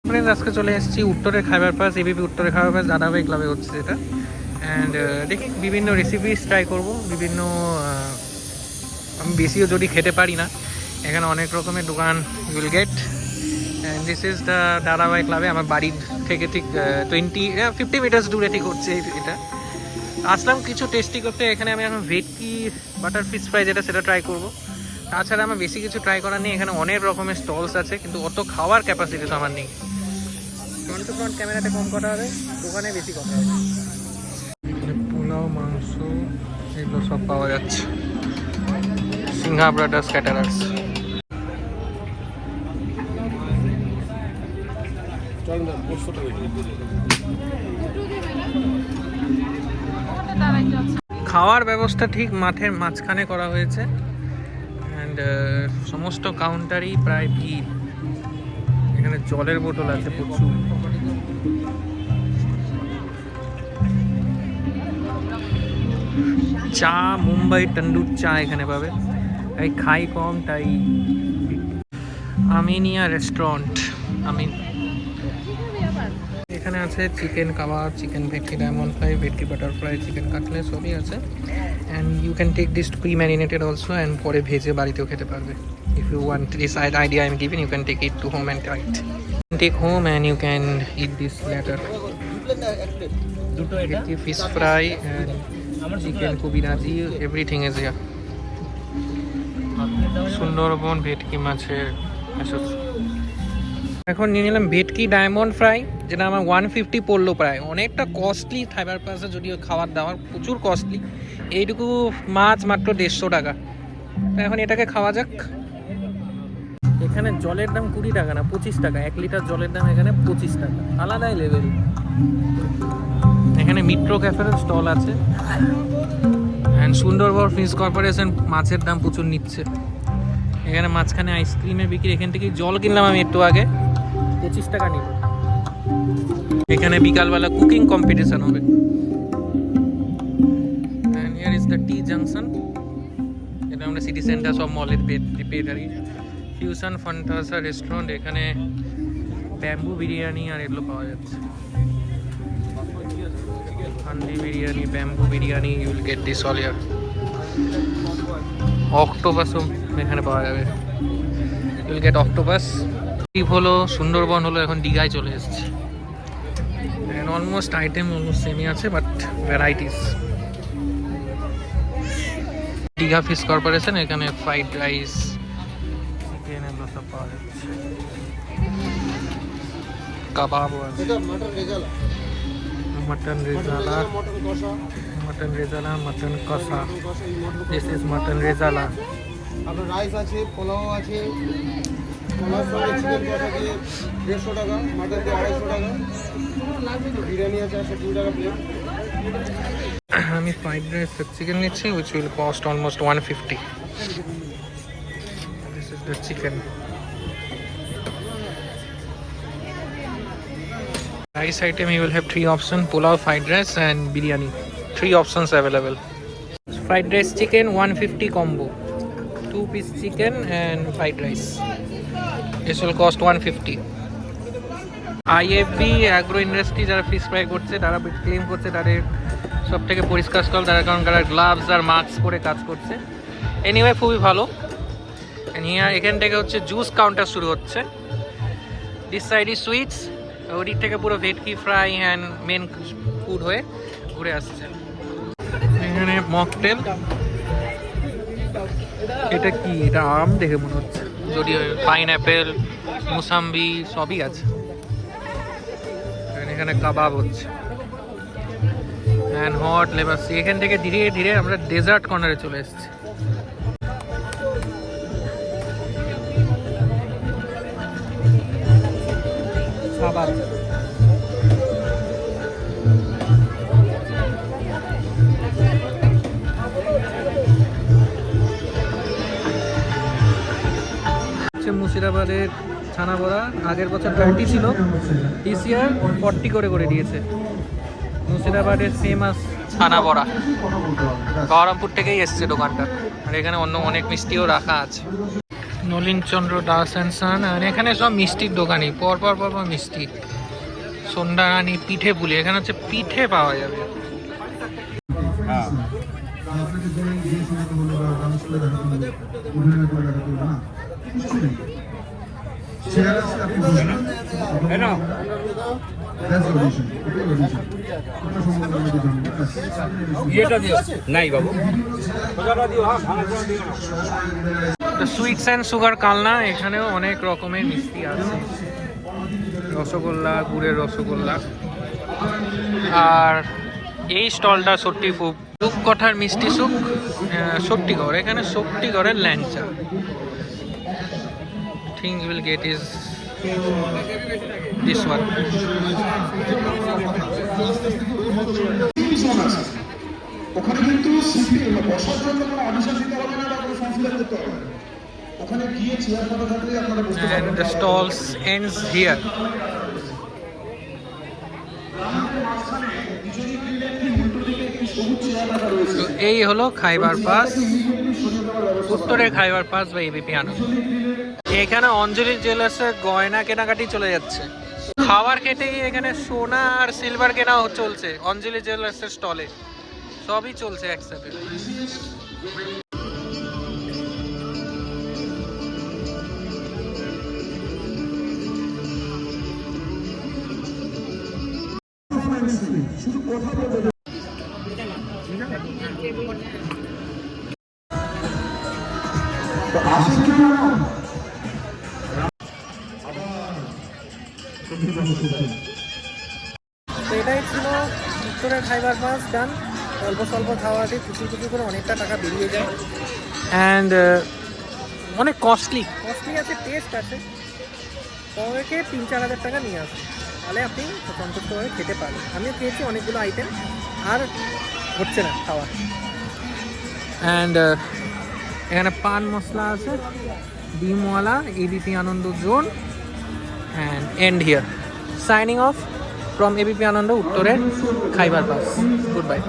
Friends, আজকে চলে এসেছি উত্তরের খাবার পাস, এবিপি উত্তরের খাবার পাস দাদাভাই ক্লাবে হচ্ছে এটা। অ্যান্ড দেখি বিভিন্ন রেসিপিস ট্রাই করব, বিভিন্ন আমি বেশিও যদি খেতে পারি না, এখানে অনেক রকমের দোকান will get. And this is the দাদাভাই ক্লাবে, আমার বাড়ির থেকে ঠিক 50 মিটার্স দূরে ঠিক হচ্ছে এটা। আসলাম কিছু টেস্টি করতে। এখানে আমি এখন ভেটকি বাটার ফিশ ফ্রাই যেটা সেটা ট্রাই করবো। তাছাড়া আমার বেশি কিছু ট্রাই করার নেই। এখানে অনেক রকমের স্টলস আছে, কিন্তু অত খাওয়ার ক্যাপাসিটি তো আমার নেই। ফ্রন্ট টু ফ্রন্ট ক্যামেরাতে কম করা হবে, দোকানে বেশি কথা হবে। পোলাও, মাংস এগুলো সব পাওয়া যাচ্ছে। Singha brothers caterers. খাওয়ার ব্যবস্থা ঠিক মাঠের মাঝখানে করা হয়েছে। অ্যান্ড সমস্ত কাউন্টারই প্রায় ভিড়। এখানে জলের বোতল আছে প্রচুর। চা, মুম্বাই তন্দুর চা এখানে পাবে। তাই খাই কম, তাই আমিনিয়া রেস্টুরেন্ট। আমি এখানে আছে chicken kebab, chicken bhetki diamond fry, bhetki butterfly, chicken cutlet সবই আছে। And you can take this pre marinated also, and পরে ভেজে বাড়িতেও খেতে পারবে। If you want this idea I'm giving, you can take it to home and try it. Take home and you can eat this later. Veggie fish fry and chicken kubinaji, everything is here. Sundarban ভেটকি মাছের এখন নিয়ে নিলাম ভেটকি diamond fry, যেটা আমার 150 পড়লো প্রায়। অনেকটা কস্টলি খাইবার পাশে, যদিও খাবার দাবার প্রচুর কস্টলি। এইটুকু মাছ মাত্র 150 টাকা। তো এখন এটাকে খাওয়া যাক। এখানে জলের দাম 20 টাকা না 25 টাকা। 1 লিটার জলের দাম এখানে 25 টাকা, আলাদাই লেভেল। এখানে মিট্রো ক্যাফের স্টল আছে। অ্যান্ড সুন্দরবন ফিশ কর্পোরেশন মাছের দাম প্রচুর নিচ্ছে। এখানে মাঝখানে আইসক্রিমের বিক্রি। এখান থেকে জল কিনলাম আমি একটু আগে, 25 টাকা নিল। এখানে বিকালবেলা কুকিং কম্পিটিশন হবে। And here is the T junction. এটা আমরা সিটি সেন্টার সব মলের পেটারি। Fusion Fontasa restaurant. এখানে ব্যাম্বু বিরিয়ানি আর এগুলো পাওয়া যাচ্ছে। Handi biryani, bamboo biryani, you will get this all here. অক্টোপাসও এখানে পাওয়া যাবে, you will get octopus. Trip হলো, সুন্দরবন হলো, এখন দীঘায় চলে এসেছে। অ্যান্ড অলমোস্ট আইটেম অলমোস্ট সেমই আছে, but varieties. Digha fish corporation, এখানে ফ্রাইড রাইস, চিকেন এগুলো সব পাওয়া যাচ্ছে। কাবাবও আছে। Mutton rezala, mutton rezala, mutton kosha. This is mutton rezala. আপনার রাইস আছে, পোলাও আছে। পোলাওর সঙ্গে চিকেন কষা দিয়ে 150 টাকা, মাটন দিয়ে 250 টাকা, বিরিয়ানি আছে 120 টাকা প্লেট। আমি ফ্রাইড রাইস চিকেন নিচ্ছি, which will cost almost 150. This is the chicken. Rice item, you will have 3 options: pulao, fried rice and biryani. 3 options available. Fried rice chicken 150 combo, 2-piece chicken and fried rice. This will cost 150. IFB agro industry যারা fish fry করছে, তারা claim করছে তাদের সব থেকে পরিষ্কার stall তারা, কারণ তারা গ্লাভস আর মাস্ক পরে কাজ করছে। এনিওয়ে খুবই ভালো। এখান থেকে হচ্ছে জুস কাউন্টার শুরু হচ্ছে। দিস সাইড ইজ সুইটস, ওদিক থেকে পুরো ভেটকি ফ্রাই অ্যান্ড মেন ফুড হয়ে ঘুরে আসছে। এখানে মকটেল। এটা কি? এটা আম দেখে মনে হচ্ছে, যদিও পাইনঅ্যাপেল, মুসাম্বি সবই আছে। এখানে কাবাব হচ্ছে অ্যান্ড হট লেবার সি। এখান থেকে ধীরে ধীরে আমরা ডেজার্ট কর্নারে চলে এসেছি। খাবার মুর্শিদাবাদের ছানা বড়া। আগের বছর 20 ছিল, দিস ইয়ার 40 করে দিয়েছে। মুর্শিদাবাদের ফেমাস ছানা বড়া, গরমপুর থেকেই এসছে দোকানটা। আর এখানে অন্য অনেক মিষ্টিও রাখা আছে। নলিন চন্দ্র দাস অ্যান্ড সান। আর এখানে সব মিষ্টির দোকানই, পর পর পর পর মিষ্টি, সন্ধ্যারানি, পিঠে পুলি। এখানে হচ্ছে পিঠে পাওয়া যাবে। নাই বাবু, সুইটস অ্যান্ড সুগার কালনা, এখানেও অনেক রকমের মিষ্টি আছে, রসগোল্লা, গুড়ের রসগোল্লা। আর এই স্টলটা সত্যি খুব, রূপকথার মিষ্টি সুখ, সত্যিগড়। এখানে সত্যিগড়ের langcha. Things will get is this one. ওখানে কিন্তু বসার জন্য কোনো অডিশন দিতে হবে না বা কোনো ফর্ম ফিল আপ করতে হবে না। ওখানে গিয়ে চেয়ার ফাঁকা থাকলে আপনারা বসতে পারবেন। And the stalls ends here. তো এই হলো খাইবার পাস, উত্তরে খাইবার পাস বা এবিপি আনন্দ। এখানে অঞ্জলি জুয়েলার্সের গয়না কেনাকাটি চলে যাচ্ছে। খাবার খেতে গিয়ে এখানে সোনা আর সিলভার কেনাও চলছে অঞ্জলি জুয়েলার্সের স্টলে, সবই চলছে একসাথে। তো এটাই ছিল উত্তরের খাইবার পাস ডান। অল্প স্বল্প খাওয়াতে প্রচুর প্রচুর করে অনেকটা টাকা বেরিয়ে যায়। অ্যান্ড অনেক কস্টলি আছে, টেস্ট আছে। পরেকে 3-4 হাজার টাকা নিয়ে আসে, তাহলে আপনি সন্তুষ্টভাবে খেতে পারেন। আমিও খেয়েছি অনেকগুলো আইটেম, আর হচ্ছে না খাওয়া। অ্যান্ড এখানে পান মশলা আছে, ডিমওয়ালা, ABP Ananda zone. And end here, signing off from ABP Ananda, উত্তরের খাইবার পাস। Good bye.